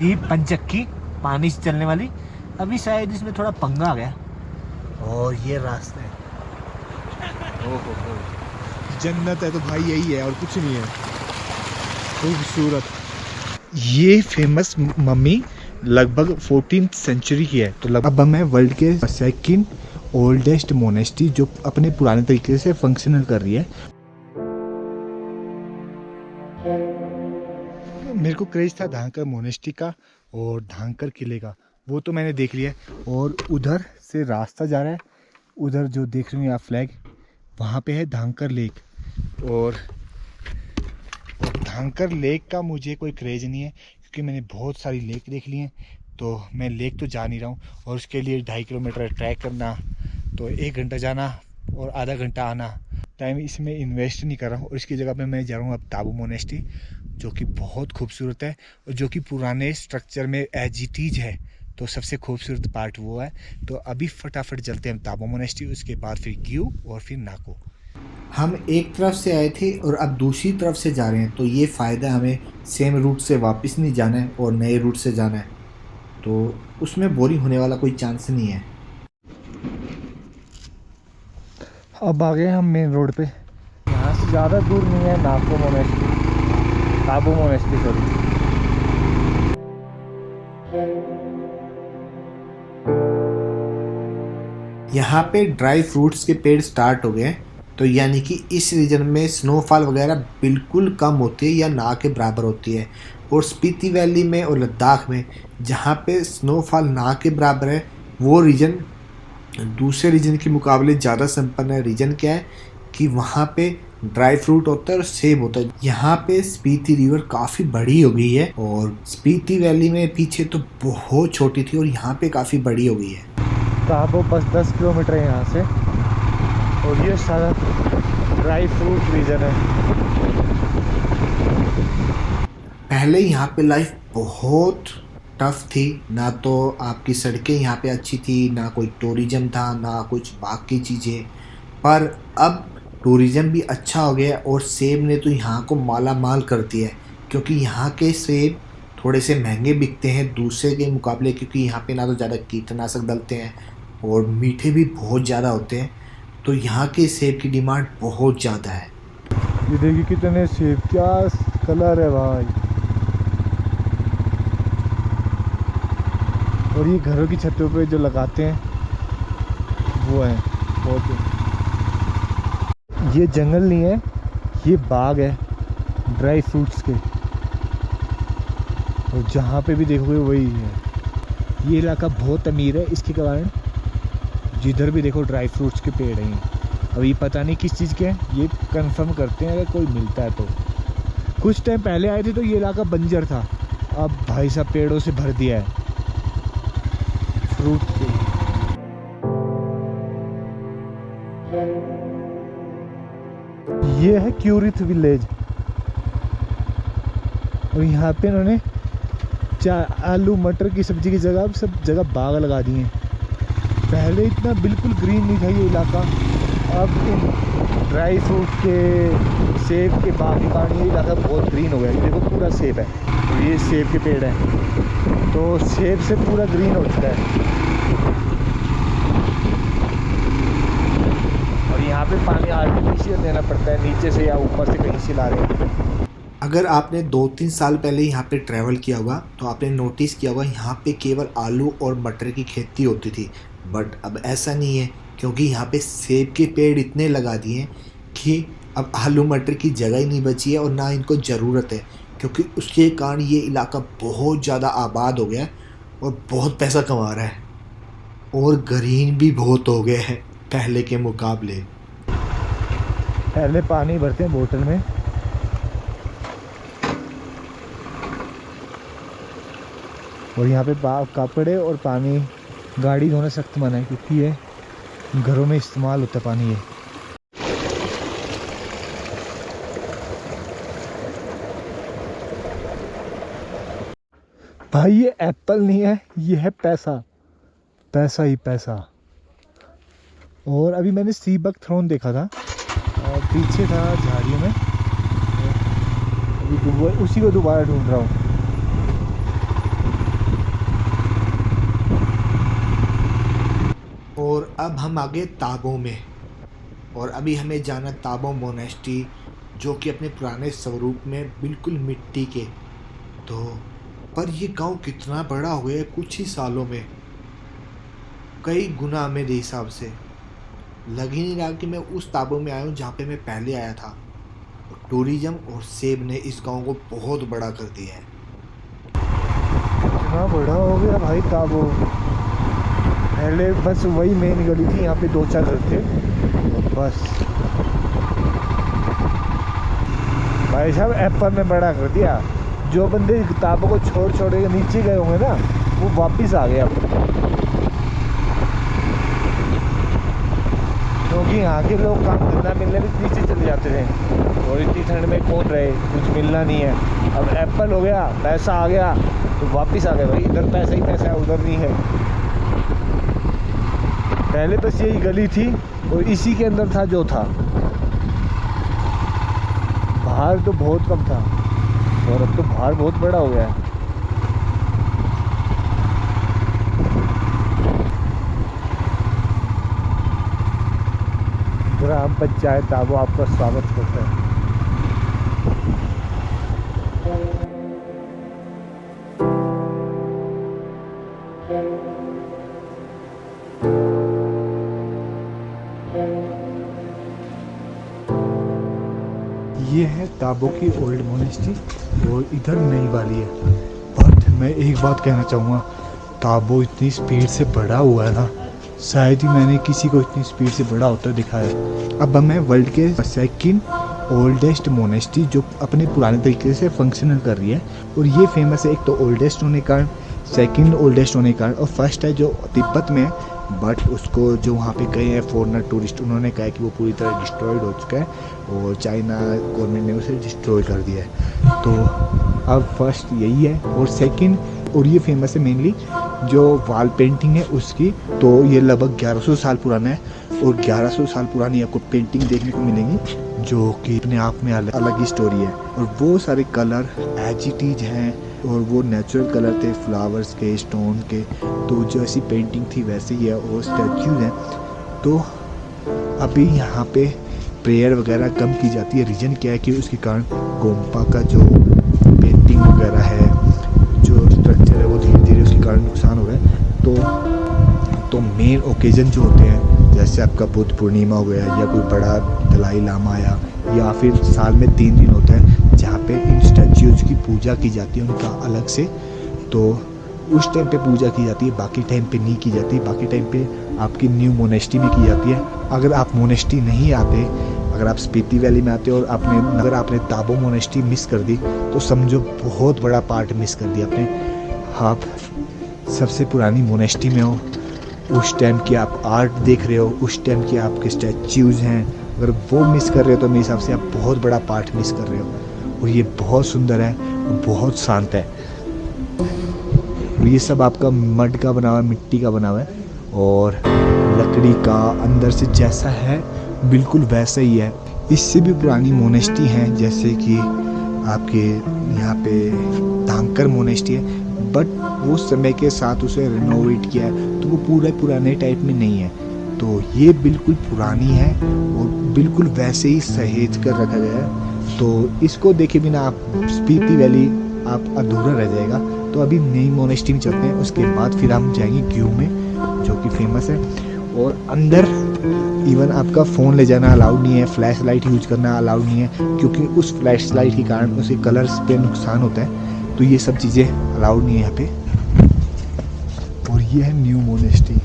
ये पंचक्की पानी से चलने वाली, अभी शायद इसमें थोड़ा पंगा आ गया। और ये रास्ते हैं, ओहो जन्नत है तो भाई यही है और कुछ नहीं है। खूबसूरत। ये फेमस मम्मी लगभग 14th सेंचुरी की है। तो लगभग अब हम हैं वर्ल्ड के सेकंड ओल्डेस्ट मोनेस्ट्री जो अपने पुराने तरीके से फंक्शनल कर रही है। मेरे को क्रेज था धांकर मोनेस्ट्री का और धांकर किले का, वो तो मैंने देख लिया। और उधर से रास्ता जा रहा है, उधर जो देख रहे हो आप फ्लैग, वहाँ पे है धांकर लेक। और धांकर लेक का मुझे कोई क्रेज़ नहीं है क्योंकि मैंने बहुत सारी लेक देख ली हैं, तो मैं लेक तो जा नहीं रहा हूँ। और उसके लिए 2.5 किलोमीटर ट्रैक करना, तो 1 घंटा जाना और आधा घंटा आना, टाइम इसमें इन्वेस्ट नहीं कर रहा हूँ। और इसकी जगह पे मैं जा रहा हूँ अब ताबू मोनेस्ट्री, जो कि बहुत खूबसूरत है और जो कि पुराने स्ट्रक्चर में एज इट इज है। तो सबसे खूबसूरत पार्ट वो है। तो अभी फटाफट चलते हैं हम ताबू मोनेस्ट्री, उसके बाद फिर ग्यू और फिर नाको। हम एक तरफ से आए थे और अब दूसरी तरफ से जा रहे हैं, तो ये फ़ायदा हमें सेम रूट से वापस नहीं जाना है और नए रूट से जाना है, तो उसमें बोरिंग होने वाला कोई चांस नहीं है। अब आ गए हम मेन रोड पे। यहाँ से ज़्यादा दूर नहीं है नाको मोनेस्ट्री, ताबू मोनेस्ट्री सॉरी। यहाँ पे ड्राई फ्रूट्स के पेड़ स्टार्ट हो गए हैं, तो यानी कि इस रीजन में स्नोफॉल वगैरह बिल्कुल कम होती है या ना के बराबर होती है। और स्पीति वैली में और लद्दाख में जहाँ पे स्नोफॉल ना के बराबर है, वो रीजन दूसरे रीजन के मुकाबले ज़्यादा संपन्न है। रीजन क्या है कि वहाँ पे ड्राई फ्रूट होता है और सेब होता है। यहाँ पे स्पीति रिवर काफ़ी बड़ी हो गई है और स्पीति वैली में पीछे तो बहुत छोटी थी और यहाँ पे काफ़ी बड़ी हो गई है। ताबो बस 10 किलोमीटर है यहाँ से और ये सारा ड्राई फ्रूट रीजन है। पहले यहाँ पे लाइफ बहुत टफ थी, ना तो आपकी सड़कें यहाँ पे अच्छी थी, ना कोई टूरिज्म था, ना कुछ बाकी चीज़ें। पर अब टूरिज्म भी अच्छा हो गया और सेब ने तो यहाँ को माला माल कर दिया है, क्योंकि यहाँ के सेब थोड़े से महंगे बिकते हैं दूसरे के मुकाबले, क्योंकि यहाँ पे ना तो ज़्यादा कीटनाशक डलते हैं और मीठे भी बहुत ज़्यादा होते हैं। तो यहाँ के सेब की डिमांड बहुत ज़्यादा है। ये देखिए कितने सेब, क्या कलर है भाई। और ये घरों की छतों पे जो लगाते हैं वो है बहुत। ये जंगल नहीं है, ये बाग है ड्राई फ्रूट्स के, और जहाँ पे भी देखोगे वही है। ये इलाका बहुत अमीर है, इसके कारण जिधर भी देखो ड्राई फ्रूट्स के पेड़ हैं। अभी पता नहीं किस चीज़ के हैं, ये कंफर्म करते हैं अगर कोई मिलता है तो। कुछ टाइम पहले आए थे तो ये इलाका बंजर था, अब भाई साहब पेड़ों से भर दिया है फ्रूट के। ये है क्यूरिथ विलेज और यहाँ पे इन्होंने आलू मटर की सब्जी की जगह सब जगह बाग लगा दिए हैं। पहले इतना बिल्कुल ग्रीन नहीं था ये इलाका, अब इन ड्राई फ्रूट के सेब के बाग के कारण ये इलाका बहुत ग्रीन हो गया है। देखो पूरा सेब है, तो ये सेब के पेड़ हैं तो सेब से पूरा ग्रीन हो चुका है। और यहाँ पे पानी आर्टिफिशियल देना पड़ता है, नीचे से या ऊपर से कहीं से ला रहे हैं। अगर आपने 2-3 साल पहले यहाँ पे ट्रैवल किया होगा तो आपने नोटिस किया होगा यहाँ पे केवल आलू और मटर की खेती होती थी। बट अब ऐसा नहीं है, क्योंकि यहाँ पे सेब के पेड़ इतने लगा दिए हैं कि अब आलू मटर की जगह ही नहीं बची है और ना इनको ज़रूरत है, क्योंकि उसके कारण ये इलाका बहुत ज़्यादा आबाद हो गया है और बहुत पैसा कमा रहा है और ग्रीन भी बहुत हो गया है पहले के मुकाबले। पहले पानी भरते हैं बोतल में, और यहाँ पे कपड़े और पानी गाड़ी धोना सख्त मना है, क्योंकि ये घरों में इस्तेमाल होता है पानी। ये भाई ये एप्पल नहीं है, ये है पैसा, पैसा ही पैसा। और अभी मैंने सी बग थ्रोन देखा था, पीछे था झाड़ियों में, अभी उसी को दोबारा ढूंढ रहा हूँ। अब हम आ गए ताबो में और अभी हमें जाना ताबो मोनेस्ट्री, जो कि अपने पुराने स्वरूप में बिल्कुल मिट्टी के। तो पर ये गांव कितना बड़ा हो गया है कुछ ही सालों में, कई गुना मेरे हिसाब से। लग ही नहीं रहा कि मैं उस ताबो में आया हूँ जहाँ पे मैं पहले आया था। टूरिज्म और सेब ने इस गांव को बहुत बड़ा कर दिया है। इतना बड़ा हो गया भाई ताबो। पहले बस वही मेन गली थी, यहाँ पे 2-4 घर थे बस। भाई साहब एप्पल ने बड़ा कर दिया। जो बंदे ताबो को छोड़ के नीचे गए होंगे ना, वो वापिस आ गए अब, क्योंकि यहाँ के लोग काम धंधा मिलने भी नीचे चले जाते थे और इतनी ठंड में कौन रहे, कुछ मिलना नहीं है। अब एप्पल हो गया, पैसा आ गया तो वापिस आ गए भाई। इधर पैसा ही पैसा है, उधर नहीं है। पहले बस यही गली थी और इसी के अंदर था जो था, बाहर तो बहुत कम था और अब तो बाहर बहुत बड़ा हो गया है। ग्राम पंचायत ताबो आपका स्वागत करता है। ये है ताबो की ओल्ड मोनेस्ट्री और इधर नई वाली है। बट मैं एक बात कहना चाहूँगा, ताबो इतनी स्पीड से बड़ा हुआ है ना, शायद ही मैंने किसी को इतनी स्पीड से बड़ा होता दिखा है। अब मैं वर्ल्ड के सेकंड ओल्डेस्ट मोनेस्ट्री जो अपने पुराने तरीके से फंक्शनल कर रही है, और ये फेमस है एक तो ओल्डेस्ट होने के कारण, सेकंड ओल्डेस्ट होने के कारण, और फर्स्ट है जो तिब्बत में है। बट उसको जो वहाँ पे गए हैं फॉरनर टूरिस्ट, उन्होंने कहा कि वो पूरी तरह डिस्ट्रॉयड हो चुका है और चाइना गवर्नमेंट ने उसे डिस्ट्रॉय कर दिया है। तो अब फर्स्ट यही है और सेकंड, और ये फेमस है मेनली जो वॉल पेंटिंग है उसकी। तो ये लगभग 1100 साल पुराना है और 1100 साल पुरानी आपको पेंटिंग देखने को मिलेंगी जो कि अपने आप में अलग ही स्टोरी है। और वो सारे कलर एज इट इज हैं और वो नेचुरल कलर थे, फ्लावर्स के, स्टोन के। तो जो ऐसी पेंटिंग थी वैसे ही है और स्टैचूज हैं। तो अभी यहाँ पे प्रेयर वगैरह कम की जाती है। रीज़न क्या है कि उसके कारण गोम्पा का जो पेंटिंग वगैरह है, जो स्ट्रक्चर है, वो धीरे धीरे उसके कारण नुकसान हो रहा है। तो मेन ओकेजन जो होते हैं, जैसे आपका बुद्ध पूर्णिमा हो गया या कोई बड़ा दलाई लामा आया, या फिर साल में 3 दिन होता है जहाँ पे इन स्टैच्यूज़ की पूजा की जाती है उनका अलग से। तो उस टाइम पे पूजा की जाती है, बाकी टाइम पे नहीं की जाती। बाकी टाइम पे आपकी न्यू मोनेस्ट्री में की जाती है। अगर आप मोनेस्ट्री नहीं आते, अगर आप स्पीति वैली में आते और अगर आपने ताबो मोनेस्ट्री मिस कर दी, तो समझो बहुत बड़ा पार्ट मिस कर दिया आपने। आप सबसे पुरानी मोनेस्ट्री में हो, उस टाइम की आप आर्ट देख रहे हो, उस टाइम की आपके स्टैच्यूज़ हैं, अगर वो मिस कर रहे हो तो मेरे हिसाब से आप बहुत बड़ा पार्ट मिस कर रहे हो। और ये बहुत सुंदर है और बहुत शांत है। और ये सब आपका मड का बना हुआ है, मिट्टी का बना हुआ है, और लकड़ी का अंदर से जैसा है बिल्कुल वैसा ही है। इससे भी पुरानी मोनेस्ट्री हैं, जैसे कि आपके यहाँ पे धांकर मोनेस्ट्री है, बट वो समय के साथ उसे रिनोवेट किया है तो वो पूरा पुराने टाइप में नहीं है। तो ये बिल्कुल पुरानी है और बिल्कुल वैसे ही सहेज कर रखा गया है। तो इसको देखे बिना आप स्पीति वैली आप अधूरा रह जाएगा। तो अभी नई मोनेस्ट्री में चलते हैं, उसके बाद फिर हम जाएंगे क्यू में जो कि फेमस है। और अंदर इवन आपका फ़ोन ले जाना अलाउड नहीं है, फ्लैश लाइट यूज करना अलाउड नहीं है, क्योंकि उस फ्लैश लाइट के कारण उसके कलर्स पे नुकसान होता है। तो ये सब चीज़ें अलाउड नहीं है यहाँ पे। और ये है न्यू मोनेस्ट्री।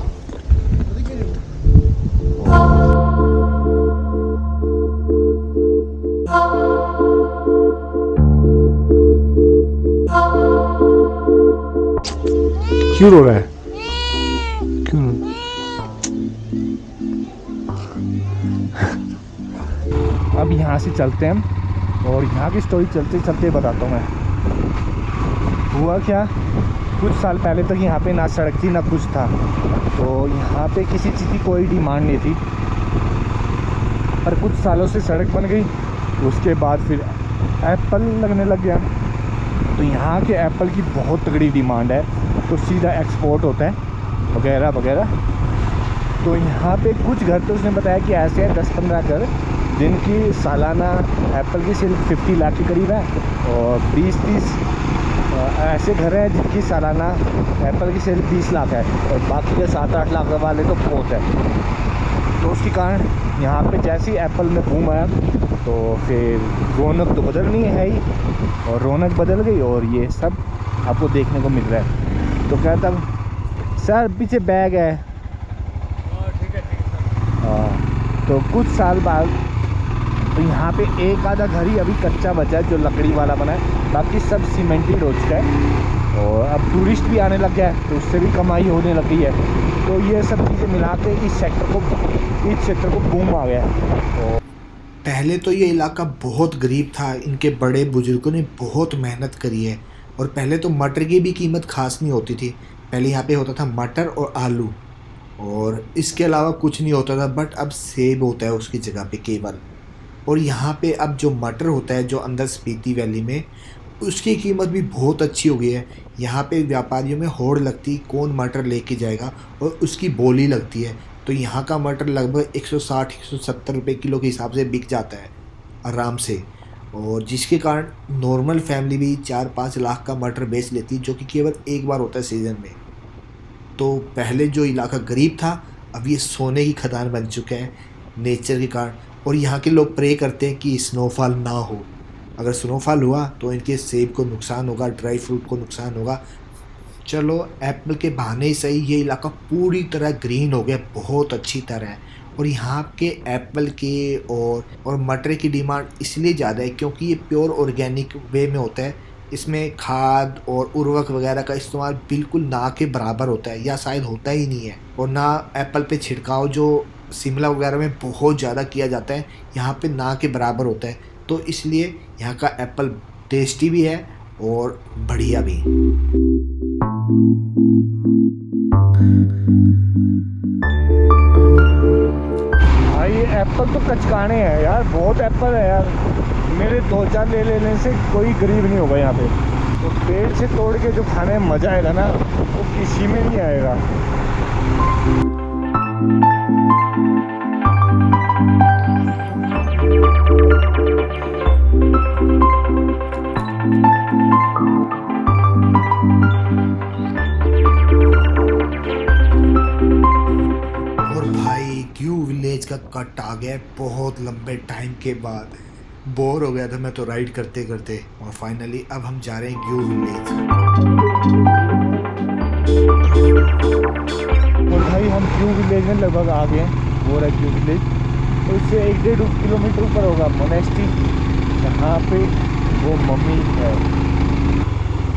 क्यों रो रहा है? क्यों? अब यहाँ से चलते हैं हम और यहाँ की स्टोरी चलते चलते बताता हूँ मैं। हुआ क्या, कुछ साल पहले तक यहाँ पे ना सड़क थी ना कुछ था। तो यहाँ पे किसी चीज़ की कोई डिमांड नहीं थी, पर कुछ सालों से सड़क बन गई। उसके बाद फिर एप्पल लगने लग गया, तो यहाँ के एप्पल की बहुत तगड़ी डिमांड है, तो सीधा एक्सपोर्ट होता है वगैरह वगैरह। तो यहाँ पे कुछ घर तो उसने बताया कि ऐसे हैं 10-15 घर जिनकी सालाना एप्पल की सेल 50 लाख के करीब है, और 20-30 ऐसे घर हैं जिनकी सालाना एप्पल की सेल 20 लाख है, और बाकी के 7-8 लाख वाले तो बहुत है। तो उसके कारण यहाँ पे जैसे ही एप्पल में बूम आया तो फिर रौनक तो बदलनी है ही, और रौनक बदल गई और ये सब आपको देखने को मिल रहा है। तो कहता सर पीछे बैग है। ठीक है सर। हाँ, तो कुछ साल बाद तो यहाँ पे एक आधा घर ही अभी कच्चा बचा है जो लकड़ी वाला बना है, बाकी सब सीमेंटेड हो चुका है, और अब टूरिस्ट भी आने लग गया है तो उससे भी कमाई होने लग गई है। तो ये सब चीज़ें मिला के इस क्षेत्र को बूम आ गया है। पहले तो ये इलाका बहुत गरीब था, इनके बड़े बुजुर्गों ने बहुत मेहनत करी है। और पहले तो मटर की भी कीमत खास नहीं होती थी, पहले यहाँ पे होता था मटर और आलू, और इसके अलावा कुछ नहीं होता था। बट अब सेब होता है उसकी जगह पे केवल। और यहाँ पे अब जो मटर होता है जो अंदर स्पीति वैली में, उसकी कीमत भी बहुत अच्छी हो गई है। यहाँ पे व्यापारियों में होड़ लगती कौन मटर लेके जाएगा, और उसकी बोली लगती है। तो यहाँ का मटर लगभग 160-170 रुपये किलो के हिसाब से बिक जाता है आराम से, और जिसके कारण नॉर्मल फैमिली भी 4-5 लाख का मटर बेच लेती है, जो कि केवल एक बार होता है सीज़न में। तो पहले जो इलाका गरीब था अब ये सोने की खदान बन चुका है नेचर के कारण। और यहाँ के लोग प्रे करते हैं कि स्नोफॉल ना हो। अगर स्नोफॉल हुआ तो इनके सेब को नुकसान होगा, ड्राई फ्रूट को नुकसान होगा। चलो एप्पल के बहाने ही सही ये इलाका पूरी तरह ग्रीन हो गया, बहुत अच्छी तरह। और यहाँ के एप्पल के और मटर की डिमांड इसलिए ज़्यादा है क्योंकि ये प्योर ऑर्गेनिक वे में होता है। इसमें खाद और उर्वरक वगैरह का इस्तेमाल बिल्कुल ना के बराबर होता है, या शायद होता ही नहीं है। और ना एप्पल पे छिड़काव जो शिमला वगैरह में बहुत ज़्यादा किया जाता है, यहाँ पे ना के बराबर होता है। तो इसलिए यहाँ का एप्पल टेस्टी भी है और बढ़िया भी। भाई एप्पल तो कचकाने हैं यार, बहुत एप्पल है यार। मेरे 2-4 ले लेने से कोई गरीब नहीं होगा यहाँ पे। तो पेड़ से तोड़ के जो खाने में मज़ा आएगा ना वो किसी में नहीं आएगा। का कट आ गया बहुत लंबे टाइम के बाद। बोर हो गया था मैं तो राइड करते करते, और फाइनली अब हम जा रहे हैं ग्यू विलेज। और भाई हम ग्यू विलेज में लगभग आ गए हैं। वो रहा ग्यू विलेज, तो इससे 1-1.5 किलोमीटर ऊपर होगा मोनेस्ट्री, जहाँ पे वो मम्मी है।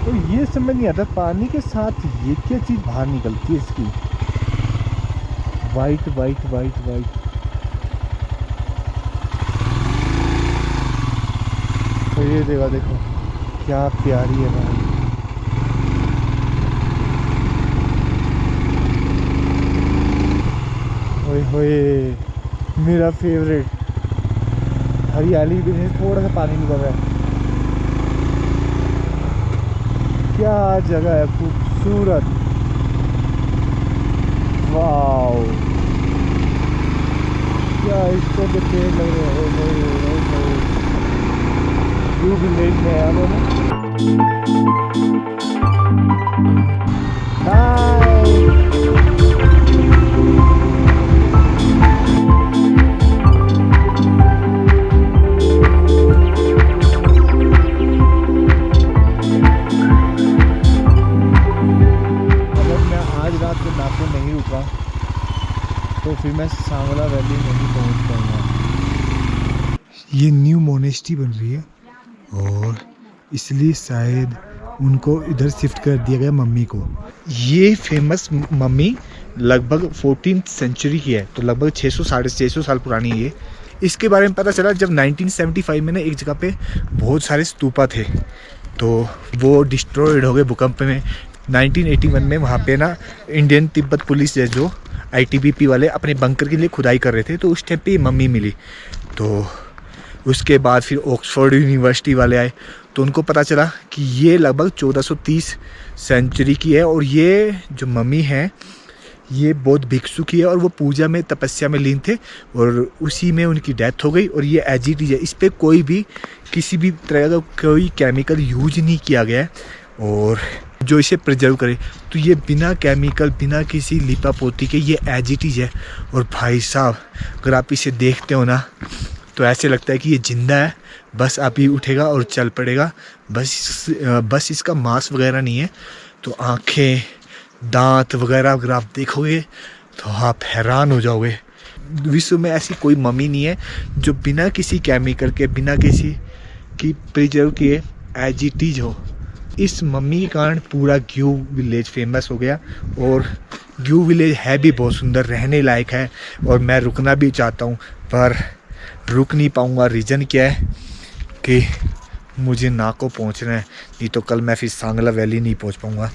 तो ये समझ नहीं आता पानी के साथ ये क्या चीज़ बाहर निकलती है इसकी, वाइट वाइट वाइट वाइट। तो ये देखो क्या प्यारी है भाई। ओए होए मेरा फेवरेट, हरियाली भी नहीं, थोड़ा सा पानी निकल रहा है। क्या जगह है खूबसूरत, वाओ क्या इसको के पेड़ लग रहे हैं। व्यू विलेज में आ गए नहीं रुका तो फिर मैं सांवला वैली नहीं पहुंच पाऊंगा। ये न्यू मोनेस्ट्री बन रही है और इसलिए शायद उनको इधर शिफ्ट कर दिया गया मम्मी को। ये फेमस मम्मी लगभग 14th सेंचुरी की है, तो लगभग 600-650 साल पुरानी है ये। इसके बारे में पता चला जब 1975 में ना एक जगह पे बहुत सारे स्तूपा थे, तो वो डिस्ट्रॉयड हो गए भूकंप में। 1981 में वहाँ पे ना इंडियन तिब्बत पुलिस है जो ITBP वाले अपने बंकर के लिए खुदाई कर रहे थे, तो उस टाइम पे मम्मी मिली। तो उसके बाद फिर ऑक्सफोर्ड यूनिवर्सिटी वाले आए, तो उनको पता चला कि ये लगभग 1430 सेंचुरी की है। और ये जो मम्मी है ये बौद्ध भिक्षुक है और वो पूजा में तपस्या में लीन थे और उसी में उनकी डेथ हो गई। और ये एज इट इज है, इस पर कोई भी किसी भी तरह का कोई केमिकल यूज नहीं किया गया है और जो इसे प्रिजर्व करे। तो ये बिना केमिकल बिना किसी लिपा पोती के ये एज इट इज है। और भाई साहब अगर आप इसे देखते हो ना तो ऐसे लगता है कि ये ज़िंदा है, बस अभी उठेगा और चल पड़ेगा। बस इसका मांस वगैरह नहीं है। तो आँखें दांत वगैरह अगर आप देखोगे तो आप हैरान हो जाओगे। विश्व में ऐसी कोई मम्मी नहीं है जो बिना किसी केमिकल के बिना किसी की प्रिजर्व किए एज इट इज हो। इस मम्मी के कारण पूरा ग्यू विलेज फेमस हो गया। और ग्यू विलेज है भी बहुत सुंदर, रहने लायक है और मैं रुकना भी चाहता हूँ पर रुक नहीं पाऊँगा। रीज़न क्या है कि मुझे नाको पहुँचना है, नहीं तो कल मैं फिर सांगला वैली नहीं पहुँच पाऊँगा।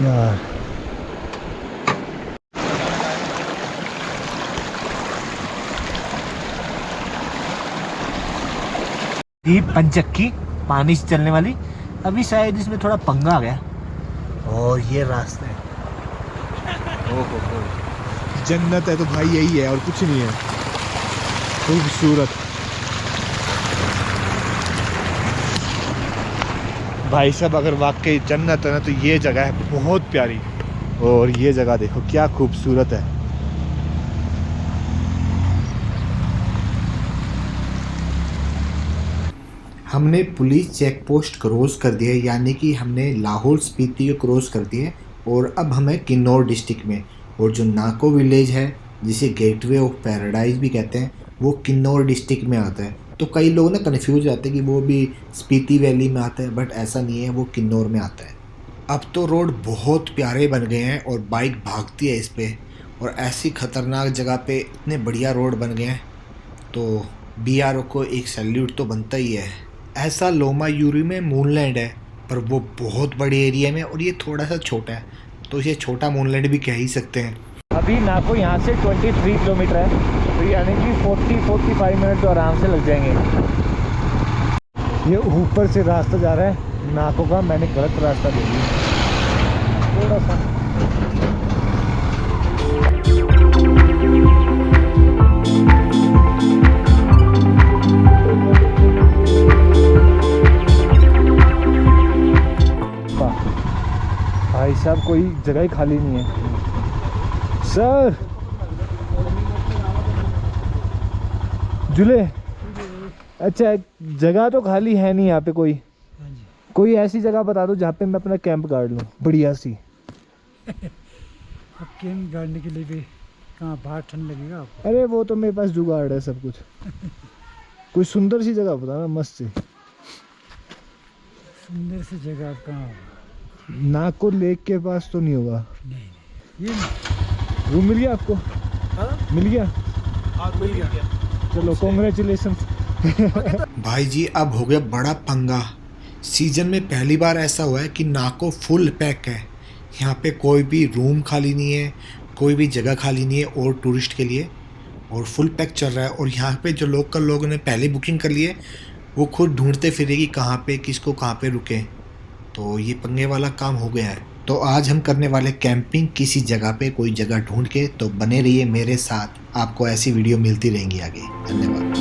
यार ये पंचक्की पानी से चलने वाली, अभी शायद इसमें थोड़ा पंगा आ गया। और ये रास्ता है, ओहो जन्नत है तो भाई यही है और कुछ नहीं है। खूबसूरत भाई साहब, अगर वाकई जन्नत है ना तो ये जगह है बहुत प्यारी। और ये जगह देखो क्या खूबसूरत है। हमने पुलिस चेक पोस्ट क्रॉस कर दिया, यानी कि हमने लाहौल स्पीति को क्रॉस कर दिया और अब हमें किन्नौर डिस्ट्रिक्ट में। और जो नाको विलेज है जिसे गेटवे ऑफ पैराडाइज भी कहते हैं वो किन्नौर डिस्ट्रिक्ट में आता है। तो कई लोग ना कन्फ्यूज रहते हैं कि वो भी स्पीति वैली में आता है, बट ऐसा नहीं है, वो किन्नौर में आता है। अब तो रोड बहुत प्यारे बन गए हैं और बाइक भागती है इस पर। और ऐसी ख़तरनाक जगह पे इतने बढ़िया रोड बन गए हैं तो BRO को एक सैल्यूट तो बनता ही है। ऐसा लोमा यूरी में मूनलैंड है पर वो बहुत बड़े एरिया में और ये थोड़ा सा छोटा है, तो इसे छोटा मूनलैंड भी कह ही सकते हैं। अभी नाको यहाँ से 23 किलोमीटर है, तो यानी कि 40-45 मिनट तो आराम से लग जाएंगे। ये ऊपर से रास्ता जा रहा है नाको का, मैंने गलत रास्ता ले लिया थोड़ा सा। भाई साहब कोई जगह ही खाली नहीं है। सर जुले, अच्छा जगह तो खाली है नहीं यहाँ पे, कोई ऐसी जगह बता दो जहाँ पे मैं अपना कैंप गाड़ लूँ बढ़िया सी। अब कैंप गाड़ने के लिए भी कहाँ बाहर ठंड लगेगा आपको? अरे वो तो मेरे पास जुगाड़ है सब कुछ। कोई सुंदर सी जगह बताना मस्त सी। सुंदर सी जगह आप कहाँ होगा? नाको लेक के पास तो नहीं होगा? नहीं, ये रूम मिल गया आपको? मिल गया? मिल गया। चलो कॉन्ग्रेचुलेशन। भाई जी अब हो गया बड़ा पंगा। सीजन में पहली बार ऐसा हुआ है कि नाको फुल पैक है। यहाँ पे कोई भी रूम खाली नहीं है, कोई भी जगह खाली नहीं है और टूरिस्ट के लिए, और फुल पैक चल रहा है। और यहाँ पे जो लोकल लोगों ने पहले बुकिंग कर ली है वो खुद ढूंढते फिरे कि कहाँ पे किसको कहाँ पे रुके। तो ये पंगे वाला काम हो गया है। तो आज हम करने वाले कैंपिंग किसी जगह पे, कोई जगह ढूंढ के। तो बने रहिए मेरे साथ, आपको ऐसी वीडियो मिलती रहेंगी आगे। धन्यवाद।